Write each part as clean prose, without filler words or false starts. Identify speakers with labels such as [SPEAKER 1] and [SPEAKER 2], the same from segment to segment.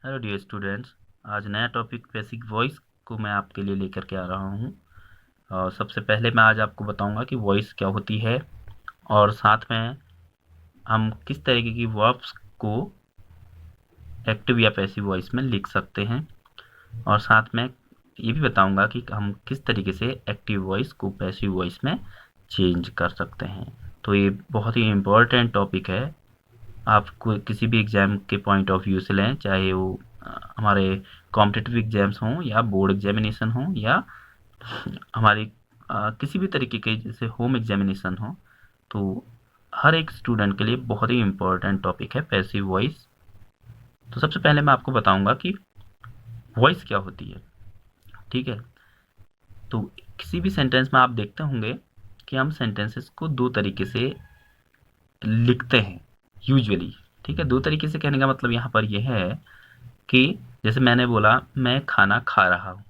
[SPEAKER 1] Hello dear students. आज नया topic basic voice को मैं आपके लिए लेकर के आ रहा हूँ। और सबसे पहले मैं आज आपको बताऊंगा कि वॉइस क्या होती है, और साथ में हम किस तरीके की वर्ब्स को एक्टिव या पैसिव वॉइस में लिख सकते हैं। और साथ में ये भी बताऊंगा कि हम किस तरीके से एक्टिव वॉइस को पैसिव वॉइस में चेंज कर सकते हैं। तो ये बहुत ही इम्पोर्टेंट टॉपिक है। आप किसी भी एग्ज़ाम के पॉइंट ऑफ व्यू से लें, चाहे वो हमारे कॉम्पिटिटिव एग्जाम्स हों या बोर्ड एग्जामिनेशन हों या हमारी किसी भी तरीके के जैसे होम एग्जामिनेशन हो, तो हर एक स्टूडेंट के लिए बहुत ही इम्पोर्टेंट टॉपिक है पैसिव वॉइस। तो सबसे पहले मैं आपको बताऊंगा कि वॉइस क्या होती है। ठीक है, तो किसी भी सेंटेंस में आप देखते होंगे कि हम सेंटेंसेस को दो तरीके से लिखते हैं यूजुअली। ठीक है, दो तरीके से कहने का मतलब यहाँ पर यह है कि जैसे मैंने बोला मैं खाना खा रहा हूँ,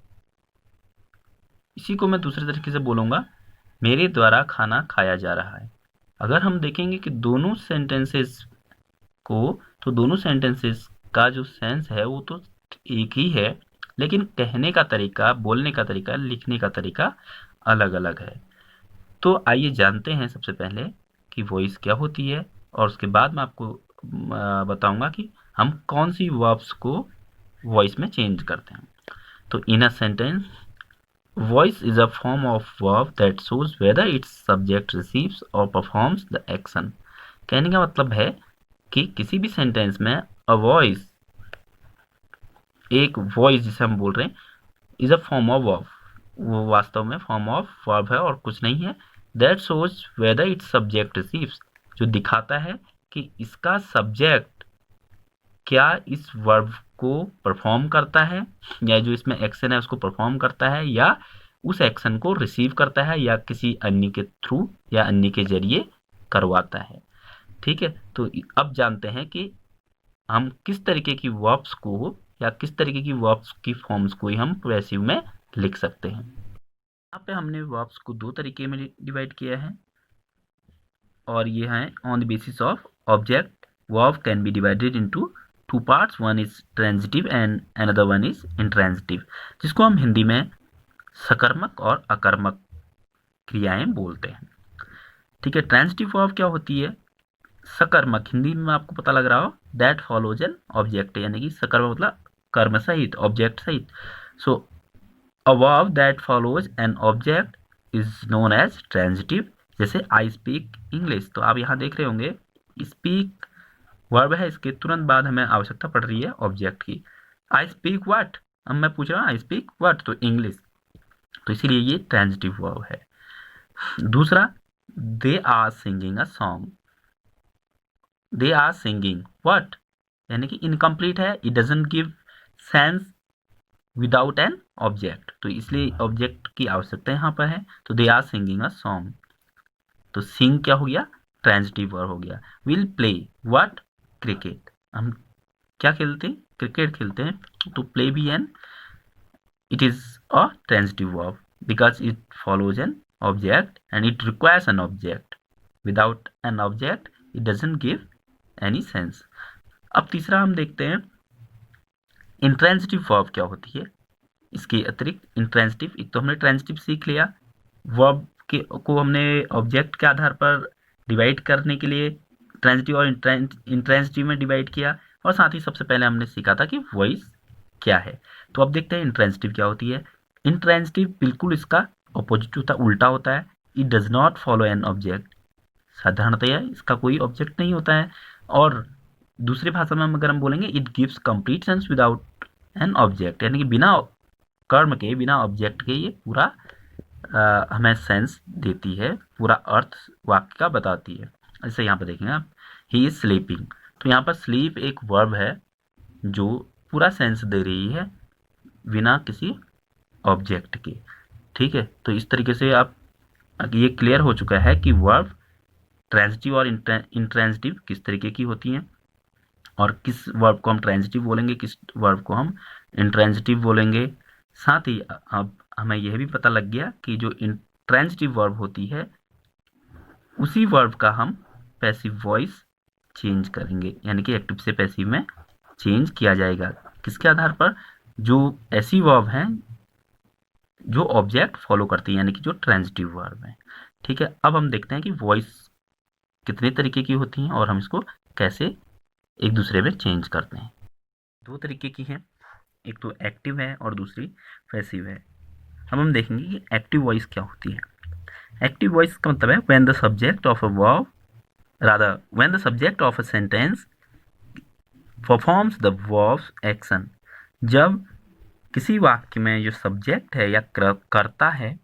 [SPEAKER 1] इसी को मैं दूसरे तरीके से बोलूँगा मेरे द्वारा खाना खाया जा रहा है। अगर हम देखेंगे कि दोनों सेंटेंसेस को, तो दोनों सेंटेंसेस का जो सेंस है वो तो एक ही है, लेकिन कहने का तरीका, बोलने का तरीका, लिखने का तरीका अलग अलग है। तो आइए जानते हैं सबसे पहले कि वॉइस क्या होती है, और उसके बाद मैं आपको बताऊंगा कि हम कौन सी वर्ब्स को वॉइस में चेंज करते हैं। तो in a sentence, voice is a form of verb that shows whether its subject receives or performs the action। कहने का मतलब है कि किसी भी सेंटेंस में a voice, एक वॉइस जिसे हम बोल रहे हैं, is a form of verb, वो वास्तव में फॉर्म ऑफ वर्ब है और कुछ नहीं है। That shows whether it's subject receives, जो दिखाता है कि इसका सब्जेक्ट क्या इस वर्ब को परफॉर्म करता है, या जो इसमें एक्शन है उसको परफॉर्म करता है, या उस एक्शन को रिसीव करता है, या किसी अन्य के थ्रू या अन्य के जरिए करवाता है। ठीक है, तो अब जानते हैं कि हम किस तरीके की वर्ब्स को या किस तरीके की वर्ब्स की फॉर्म्स को ही हम पैसिव में लिख सकते हैं। यहाँ पे हमने वर्ब्स को दो तरीके में डिवाइड किया है, और ये है on the basis of object. Verb can be divided into two parts, one is transitive and another one is intransitive, जिसको हम हिंदी में सकर्मक और अकर्मक क्रियाएं बोलते हैं। ठीक है, ट्रांजिटिव वर्ब क्या होती है? सकर्मक, हिंदी में आपको पता लग रहा हो, दैट फॉलोज एन ऑब्जेक्ट, यानी कि सकर्मक मतलब कर्म सहित, ऑब्जेक्ट सहित। So a verb that follows an object is known as transitive. जैसे आई स्पीक इंग्लिश, तो आप यहाँ देख रहे होंगे स्पीक वर्ब है, इसके तुरंत बाद हमें आवश्यकता पड़ रही है ऑब्जेक्ट की। आई स्पीक व्हाट, अब मैं पूछ रहा हूँ आई स्पीक व्हाट, तो इंग्लिश, तो इसीलिए ये ट्रांजिटिव वर्ब है। दूसरा, they are singing a song, they are singing what, यानी कि इनकम्प्लीट है, it doesn't give sense without an object, तो इसलिए ऑब्जेक्ट की आवश्यकता यहाँ पर है। तो they are singing a song, तो सिंग क्या हो गया? ट्रांजिटिव वर्ब हो गया। विल प्ले व्हाट, क्रिकेट, हम क्या खेलते हैं? क्रिकेट खेलते हैं, तो प्ले भी N, it is a transitive verb because it follows an object and it requires an object. Without an object it doesn't give any sense। अब तीसरा हम देखते हैं इंट्रांजिटिव वर्ब क्या होती है। इसके अतिरिक्त इंट्रांजिटिव, एक तो हमने ट्रांजिटिव सीख लिया, वर्ब के को हमने ऑब्जेक्ट के आधार पर डिवाइड करने के लिए ट्रांजिटिव और इंट्रांजिटिव में डिवाइड किया, और साथ ही सबसे पहले हमने सीखा था कि वॉइस क्या है। तो अब देखते हैं इंट्रांजिटिव क्या होती है। इंट्रांजिटिव बिल्कुल इसका ऑपोजिट होता, उल्टा होता है। It does not follow an object, साधारणतया इसका कोई ऑब्जेक्ट नहीं होता है। और दूसरी भाषा में अगर हम बोलेंगे, it gives complete sense without an object, यानी कि बिना कर्म के, बिना ऑब्जेक्ट के ये पूरा हमें सेंस देती है, पूरा अर्थ वाक्य का बताती है। जैसे यहाँ पर देखेंगे आप, ही इज स्लीपिंग, तो यहाँ पर स्लीप एक वर्ब है जो पूरा सेंस दे रही है बिना किसी ऑब्जेक्ट के। ठीक है, तो इस तरीके से आप, ये क्लियर हो चुका है कि वर्ब ट्रांजिटिव और इंट्रांजिटिव किस तरीके की होती हैं, और किस वर्ब को हम ट्रांजिटिव बोलेंगे, किस वर्ब को हम इंट्रांजिटिव बोलेंगे। साथ ही अब हमें यह भी पता लग गया कि जो इंट्रांजिटिव वर्ब होती है उसी वर्ब का हम पैसिव वॉइस चेंज करेंगे, यानी कि एक्टिव से पैसिव में चेंज किया जाएगा। किसके आधार पर? जो ऐसी वर्ब हैं जो ऑब्जेक्ट फॉलो करती है, यानी कि जो ट्रांजिटिव वर्ब है। ठीक है, अब हम देखते हैं कि वॉइस कितने तरीके की होती हैं और हम इसको कैसे एक दूसरे में चेंज करते हैं। दो तरीके की हैं, एक तो एक्टिव है और दूसरी पैसिव है। अब हम देखेंगे कि एक्टिव वॉइस क्या होती है। एक्टिव वॉइस का मतलब है when the subject of a verb rather when the subject of a sentence performs the verbs action. जब किसी वाक्य में जो सब्जेक्ट है या करता है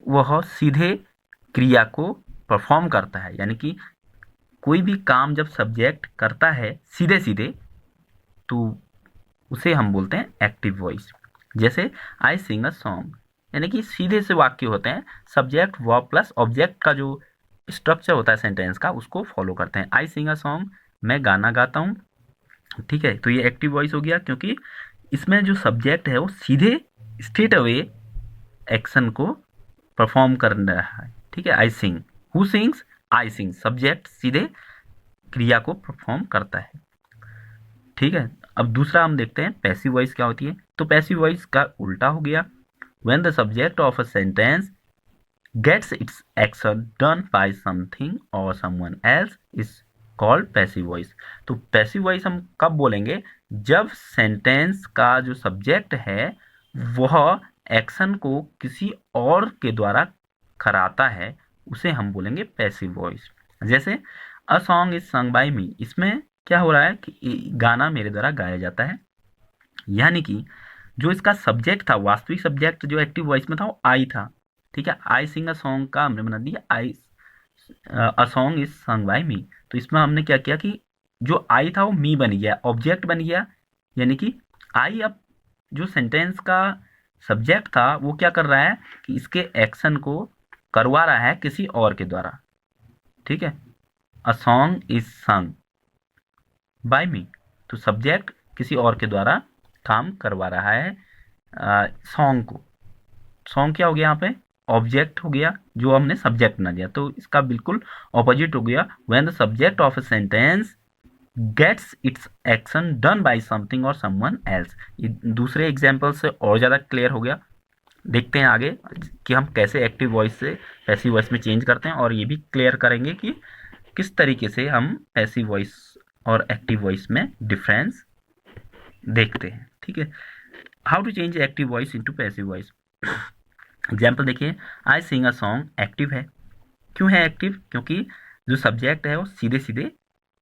[SPEAKER 1] वह सीधे क्रिया को परफॉर्म करता है, यानी कि कोई भी काम जब सब्जेक्ट करता है सीधे सीधे तो उसे हम बोलते हैं एक्टिव वॉइस। जैसे आई सिंग अ सॉन्ग, यानी कि सीधे से वाक्य होते हैं, सब्जेक्ट वर्ब प्लस ऑब्जेक्ट का जो स्ट्रक्चर होता है सेंटेंस का उसको फॉलो करते हैं। आई सिंग अ सॉन्ग, मैं गाना गाता हूँ। ठीक है, तो ये एक्टिव वॉइस हो गया क्योंकि इसमें जो सब्जेक्ट है वो सीधे स्ट्रेट अवे एक्शन को परफॉर्म कर रहा है। ठीक है, I sing, who sings, I sing, subject सीधे क्रिया को परफॉर्म करता है। ठीक है, अब दूसरा हम देखते हैं पैसिव वॉइस क्या होती है। तो पैसिव वॉइस का उल्टा हो गया, when the subject of a sentence gets its action done by something और someone else is called passive voice. तो पैसिव वॉइस हम कब बोलेंगे? जब सेंटेंस का जो सब्जेक्ट है वह एक्शन को किसी और के द्वारा कराता है, उसे हम बोलेंगे पैसिव वॉइस। जैसे अ सॉन्ग इज सung बाय मी, इसमें क्या हो रहा है कि गाना मेरे द्वारा गाया जाता है, यानी कि जो इसका सब्जेक्ट था, वास्तविक सब्जेक्ट जो एक्टिव वॉइस में था वो आई था। ठीक है, आई सिंग अ सॉन्ग का हमने बना दिया आई अ सॉन्ग इज सung बाय मी। तो इसमें हमने क्या किया कि जो आई था वो मी बन गया, ऑब्जेक्ट बन गया, यानी कि आई अब जो सेंटेंस का सब्जेक्ट था वो क्या कर रहा है कि इसके एक्शन को करवा रहा है किसी और के द्वारा। ठीक है, अ सॉन्ग इज सung बाय मी, तो सब्जेक्ट किसी और के द्वारा काम करवा रहा है सॉन्ग को। सॉन्ग क्या हो गया यहाँ पे? ऑब्जेक्ट हो गया, जो हमने सब्जेक्ट बना दिया। तो इसका बिल्कुल ऑपोजिट हो गया, when the subject of a sentence gets its action done by something और समवन एल्स। ये दूसरे एग्जाम्पल से और ज़्यादा क्लियर हो गया। देखते हैं आगे कि हम कैसे एक्टिव वॉइस से पैसिव वॉइस में चेंज करते हैं, और ये भी क्लियर करेंगे कि किस तरीके से हम पैसिव वॉइस और एक्टिव वॉइस में डिफरेंस देखते हैं। ठीक है, how to change active voice into passive voice. Example देखिए, I sing a song active है। क्यों है एक्टिव? क्योंकि जो सब्जेक्ट है वो सीधे सीधे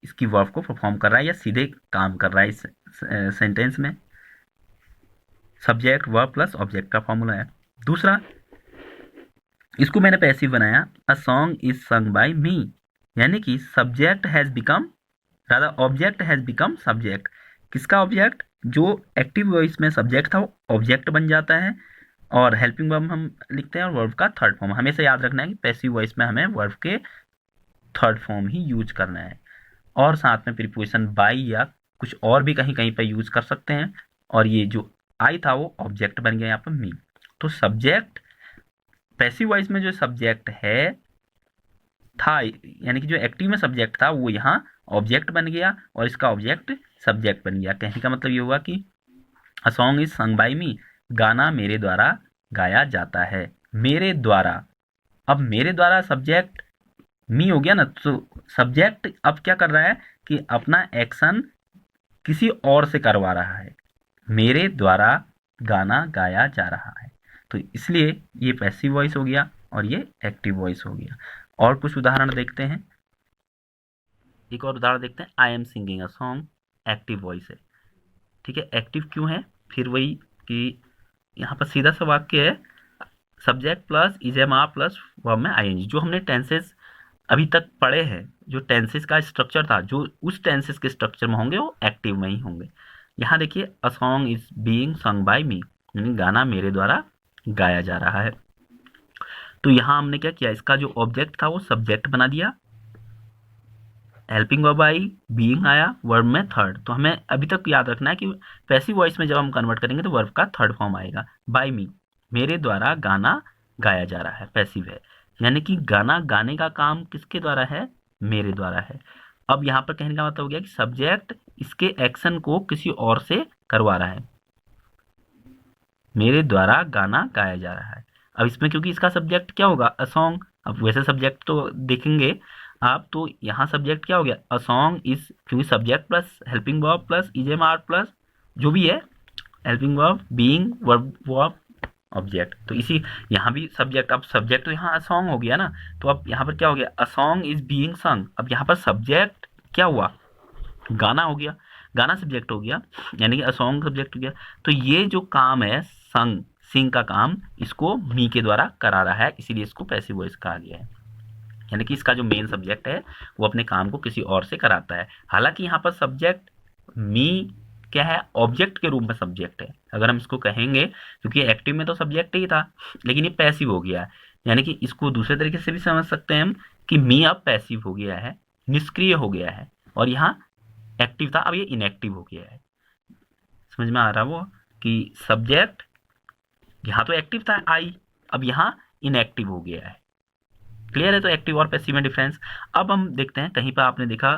[SPEAKER 1] इसकी वर्ब को परफॉर्म कर रहा है या सीधे काम कर रहा है इस सेंटेंस में। सब्जेक्ट वर्ब प्लस ऑब्जेक्ट का फॉर्मूला है। दूसरा, इसको मैंने पैसिव बनाया, अ सॉन्ग इज सung बाय मी, यानी कि subject has become rather object has become subject. किसका ऑब्जेक्ट? जो एक्टिव वॉइस में सब्जेक्ट था वो ऑब्जेक्ट बन जाता है, और हेल्पिंग वर्ब हम लिखते हैं और वर्ब का थर्ड फॉर्म। हमेशा याद रखना है कि पैसिव वॉइस में हमें वर्ब के थर्ड फॉर्म ही यूज करना है, और साथ में प्रीपोजिशन बाय या कुछ और भी कहीं कहीं पर यूज कर सकते हैं। और ये जो आई था वो ऑब्जेक्ट बन गया यहाँ पर मी। तो सब्जेक्ट पैसिव वॉइस में जो सब्जेक्ट है था, यानी कि जो एक्टिव में सब्जेक्ट था वो यहाँ ऑब्जेक्ट बन गया और इसका ऑब्जेक्ट सब्जेक्ट बन गया। कहने का मतलब ये हुआ कि अ सॉन्ग इज सung बाय मी, गाना मेरे द्वारा गाया जाता है। मेरे द्वारा, अब मेरे द्वारा सब्जेक्ट मी हो गया ना, तो सब्जेक्ट अब क्या कर रहा है कि अपना एक्शन किसी और से करवा रहा है। मेरे द्वारा गाना गाया जा रहा है, तो इसलिए ये पैसिव वॉइस हो गया और ये एक्टिव वॉइस हो गया। और कुछ उदाहरण देखते हैं। एक और उदाहरण देखते हैं, आई am singing a song, active voice है। ठीक है, एक्टिव क्यों है? फिर वही कि यहाँ पर सीधा सा वाक्य है, सब्जेक्ट प्लस इजेमा प्लस वर्ब में आईएनजी। जो हमने टेंसेस अभी तक पढ़े हैं, जो टेंसेस का स्ट्रक्चर था, जो उस टेंसेस के स्ट्रक्चर में होंगे वो एक्टिव में ही होंगे। यहाँ देखिए, a song is being sung by me, यानी गाना मेरे द्वारा गाया जा रहा है। तो यहाँ हमने क्या किया, इसका जो ऑब्जेक्ट था वो सब्जेक्ट बना दिया, हेल्पिंग वर्ब आई, बीइंग आया, वर्ब में थर्ड। तो हमें अभी तक याद रखना है कि पैसिव वॉइस में जब हम कन्वर्ट करेंगे तो वर्ब का थर्ड फॉर्म आएगा, बाय मी, मेरे द्वारा गाना गाया जा रहा है, पैसिव है। यानी कि गाना गाने का काम किसके द्वारा है? मेरे द्वारा है। अब यहाँ पर कहने का मतलब हो गया कि सब्जेक्ट इसके एक्शन को किसी और से करवा रहा है, मेरे द्वारा गाना गाया जा रहा है। अब इसमें क्योंकि इसका सब्जेक्ट क्या होगा, अ सॉन्ग। अब वैसे सब्जेक्ट तो देखेंगे आप, तो यहाँ सब्जेक्ट क्या हो गया, अ सॉन्ग इज, क्योंकि subject plus helping verb plus is am are plus जो भी है, helping verb being verb object, तो इसी यहाँ भी सब्जेक्ट। अब सब्जेक्ट तो यहाँ अ सॉन्ग हो गया ना, तो अब यहाँ पर क्या हो गया, अ सॉन्ग इज बीइंग सung। अब यहाँ पर सब्जेक्ट क्या हुआ, गाना हो गया, गाना सब्जेक्ट हो गया, यानी कि अ सॉन्ग सब्जेक्ट हो गया। तो ये जो काम है संग, सिंग का काम, इसको मी के द्वारा करा रहा है, इसीलिए इसको पैसिव वॉइस कहा गया है। यानी कि इसका जो मेन सब्जेक्ट है वो अपने काम को किसी और से कराता है। हालांकि यहाँ पर सब्जेक्ट मी क्या है, ऑब्जेक्ट के रूप में सब्जेक्ट है, अगर हम इसको कहेंगे, क्योंकि एक्टिव में तो सब्जेक्ट ही था, लेकिन ये पैसिव हो गया है। यानी कि इसको दूसरे तरीके से भी समझ सकते हैं हम कि मी अब पैसिव हो गया है, निष्क्रिय हो गया है, और यहाँ एक्टिव था, अब ये इनएक्टिव हो गया है। समझ में आ रहा वो कि सब्जेक्ट यहाँ तो एक्टिव था आई, अब यहाँ इनएक्टिव हो गया है। क्लियर है? तो एक्टिव और पैसिव में डिफरेंस। अब हम देखते हैं, कहीं पर आपने देखा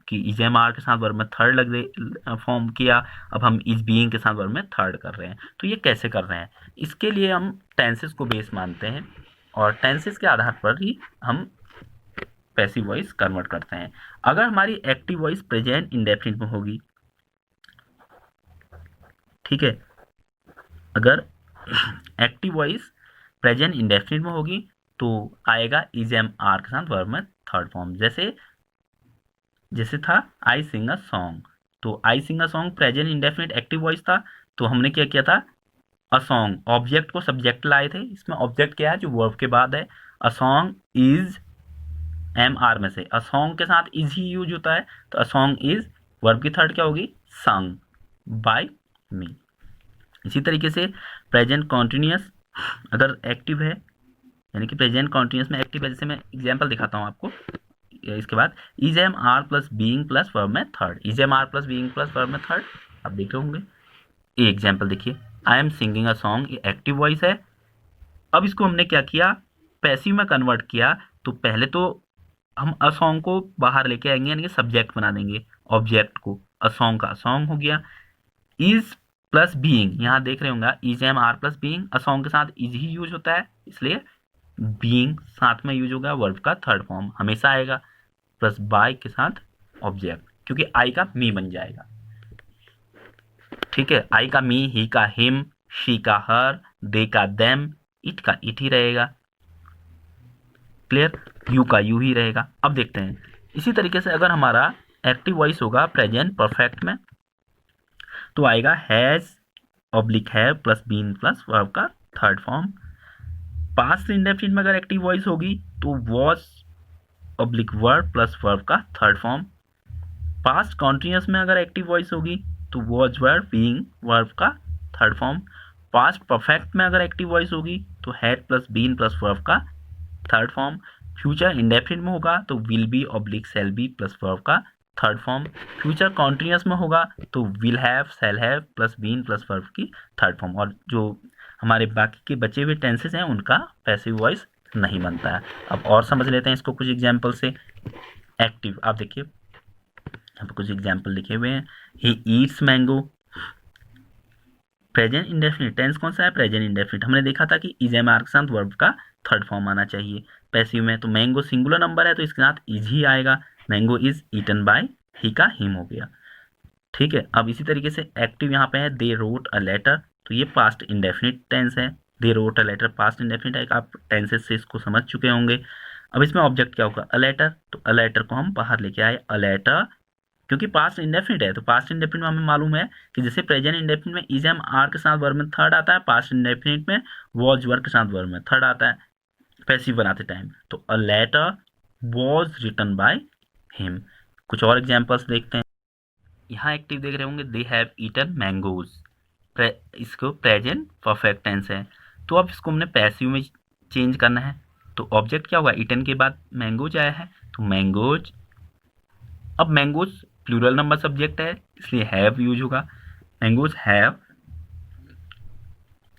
[SPEAKER 1] कि इज एम आर के साथ वर्ब में थर्ड फॉर्म किया, अब हम इज बीइंग के साथ वर्ब में थर्ड कर रहे हैं। तो ये कैसे कर रहे हैं, इसके लिए हम टेंसेस को बेस मानते हैं, और टेंसेस के आधार पर ही हम पैसिव वॉइस कन्वर्ट करते हैं। अगर हमारी एक्टिव वॉइस प्रेजेंट इंडेफिनिट में होगी, ठीक है, अगर एक्टिव वॉइस प्रेजेंट इंडेफिनिट में होगी तो आएगा इज एम आर के साथ वर्ब में थर्ड फॉर्म। जैसे था आई सिंग अ सॉन्ग, तो I sing a song present indefinite active voice था, तो हमने क्या किया था, अ सॉन्ग ऑब्जेक्ट को सब्जेक्ट लाए थे, इसमें ऑब्जेक्ट क्या है, जो वर्ब के बाद है। A song is am are में से अ सॉन्ग के साथ इज ही यूज होता है, तो अ सॉन्ग इज वर्ब की थर्ड क्या होगी, संग बाय मी। इसी तरीके से प्रेजेंट कॉन्टिन्यूस अगर एक्टिव है, यानी कि प्रेजेंट कॉन्टिन्यूस में एक्टिव है, जैसे मैं एग्जांपल दिखाता हूँ आपको, इसके बाद is am are plus being plus verb में third, is am are plus being plus verb में थर्ड, आप देख रहे होंगे। ये एग्जांपल देखिए, I am singing a song, ये एक्टिव वॉइस है। अब इसको हमने क्या किया, पैसिव में कन्वर्ट किया। तो पहले तो हम अ सॉन्ग को बाहर लेके आएंगे, यानी कि सब्जेक्ट बना देंगे ऑब्जेक्ट को, अ सॉन्ग का सॉन्ग हो गया। इज प्लस बीइंग, यहाँ देख रहे होंगे is am are plus being, a song के साथ इज ही यूज होता है, इसलिए बीइंग साथ में यूज होगा, वर्ब का थर्ड फॉर्म हमेशा आएगा, प्लस बाय के साथ ऑब्जेक्ट, क्योंकि आई का मी बन जाएगा। ठीक है, आई का मी, ही का हिम, शी का हर, दे का देम, इट का इट ही रहेगा। क्लियर? यू का यू ही रहेगा। अब देखते हैं, इसी तरीके से अगर हमारा एक्टिव वॉइस होगा प्रेजेंट परफेक्ट में, तो आएगा has oblique have plus been plus verb का थर्ड फॉर्म। पास्ट इंडेफिनिट में अगर एक्टिव वॉइस होगी तो was oblique verb plus verb का थर्ड फॉर्म। पास्ट कॉन्टिन्यूस में अगर एक्टिव वॉइस होगी तो वॉज वर्ब बीइंग वर्ब का थर्ड फॉर्म। पास्ट परफेक्ट में अगर एक्टिव वॉइस होगी तो had plus been plus verb का थर्ड फॉर्म। फ्यूचर इंडेफिनिट में होगा तो will be oblique shall be plus verb का थर्ड फॉर्म। फ्यूचर कॉन्टिन्यूस में होगा तो will have shall have plus been plus verb की थर्ड फॉर्म। और जो हमारे बाकी के बचे हुए टेंसेस हैं उनका पैसिव वॉइस नहीं बनता है। अब और समझ लेते हैं इसको कुछ एग्जाम्पल से। एक्टिव, आप देखिए यहाँ पर कुछ एग्जाम्पल लिखे हुए हैं। He eats mango, present indefinite, tense कौन सा है, प्रेजेंट इंडेफिनिट। हमने देखा था कि इज एम आर के साथ वर्ब का थर्ड फॉर्म आना चाहिए पैसिव में, तो मैंगो सिंगुलर नंबर है तो इसके साथ इज ही आएगा। मैंगो इज ईटन बाय ही का हिम हो गया। ठीक है, अब इसी तरीके से एक्टिव यहाँ पे है दे रोट अ लेटर, तो ये पास्ट इंडेफिनिट टेंस है। They wrote a letter past indefinite है, आप टेंसेस से इसको समझ चुके होंगे। अब इसमें ऑब्जेक्ट क्या होगा, अ लेटर, तो अ लेटर को हम बाहर लेके आए, अ लेटर, क्योंकि पास्ट इंडेफिनिट है तो पास्ट इंडेफिनिट में हमें मालूम है कि जैसे प्रेजेंट इंडेफिनिट में इज एम आर के साथ वर्ब में थर्ड आता है, पास्ट इंडेफिनिट में वॉज वर्ब के साथ वर्ब में थर्ड आता है पैसिव बनाते टाइम। तो a letter was written by him. कुछ और एग्जांपल्स देखते हैं। यहाँ एक्टिव देख रहे होंगे, दे हैव ईटन मैंगोज, इसको प्रेजेंट परफेक्ट टेंस है, तो अब इसको हमने पैसिव में चेंज करना है। तो ऑब्जेक्ट क्या हुआ, ईटन के बाद मैंगोज आया है तो मैंगोज। अब मैंगोज प्लूरल नंबर सब्जेक्ट है इसलिए हैव यूज होगा, मैंगोज हैव।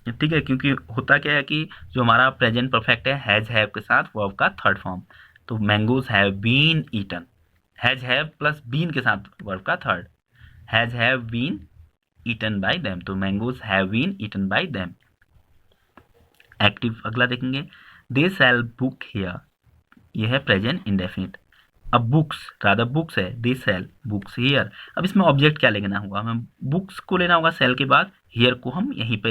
[SPEAKER 1] ठीक है, क्योंकि होता क्या है कि जो हमारा प्रेजेंट परफेक्ट है हैज हैव के साथ वर्ब का थर्ड फॉर्म, तो mangoes have been eaten, has have plus been के साथ वर्ब का third. Have been eaten by them, तो mangoes have been eaten by them. Active अगला देखेंगे, दे सेल बुक हियर, ये है प्रेजेंट इंडेफिनिट। अब बुक्स रादर बुक्स है, दे सेल बुक्स हियर। अब इसमें ऑब्जेक्ट क्या लेना होगा, हमें बुक्स को लेना होगा सेल के बाद, हियर को हम यहीं पे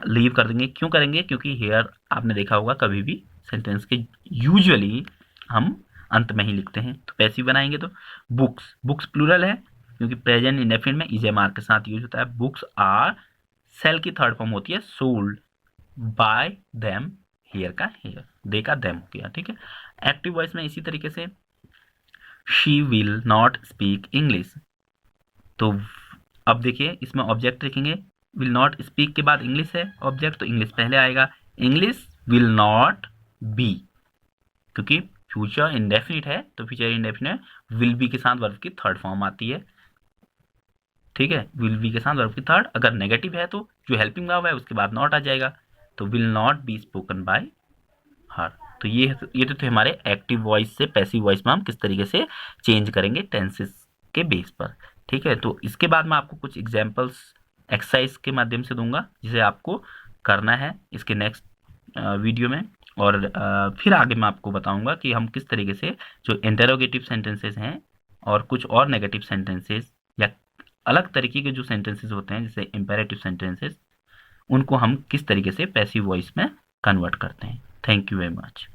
[SPEAKER 1] लीव कर देंगे। क्यों करेंगे, क्योंकि हियर आपने देखा होगा कभी भी सेंटेंस के यूजुअली हम अंत में ही लिखते हैं। तो पैसिव बनाएंगे तो बुक्स, बुक्स प्लूरल है क्योंकि प्रेजेंट इंडेफिनिट में इज एम आर के साथ यूज होता है। बुक्स आर, सेल की थर्ड फॉर्म होती है सोल्ड बाय देम, हियर का हियर, दे का देम हो गया, ठीक है। एक्टिव वॉइस में इसी तरीके से she will not speak English, तो अब देखिए इसमें ऑब्जेक्ट देखेंगे, विल नॉट स्पीक के बाद इंग्लिश है ऑब्जेक्ट, तो इंग्लिश पहले आएगा। इंग्लिश विल नॉट बी, क्योंकि फ्यूचर इंडेफिनिट है तो फ्यूचर इंडेफिनिट विल बी के साथ वर्ब की थर्ड फॉर्म आती है, ठीक है। विल बी के साथ वर्ब की थर्ड, अगर नेगेटिव है तो जो हेल्पिंग वर्ब है उसके बाद नॉट आ जाएगा, तो will not be spoken by हर। तो ये तो थे हमारे एक्टिव वॉइस से पैसिव वॉइस में हम किस तरीके से चेंज करेंगे टेंसेस के बेस पर, ठीक है। तो इसके बाद मैं आपको कुछ एग्जांपल्स एक्सरसाइज के माध्यम से दूंगा जिसे आपको करना है इसके नेक्स्ट वीडियो में, और फिर आगे मैं आपको बताऊंगा कि हम किस तरीके से जो इंटेरोगेटिव सेंटेंसेस हैं और कुछ और नेगेटिव सेंटेंसेस या अलग तरीके के जो सेंटेंसेस होते हैं जैसे इंपेरेटिव सेंटेंसेस, उनको हम किस तरीके से पैसिव वॉइस में कन्वर्ट करते हैं। Thank you very much.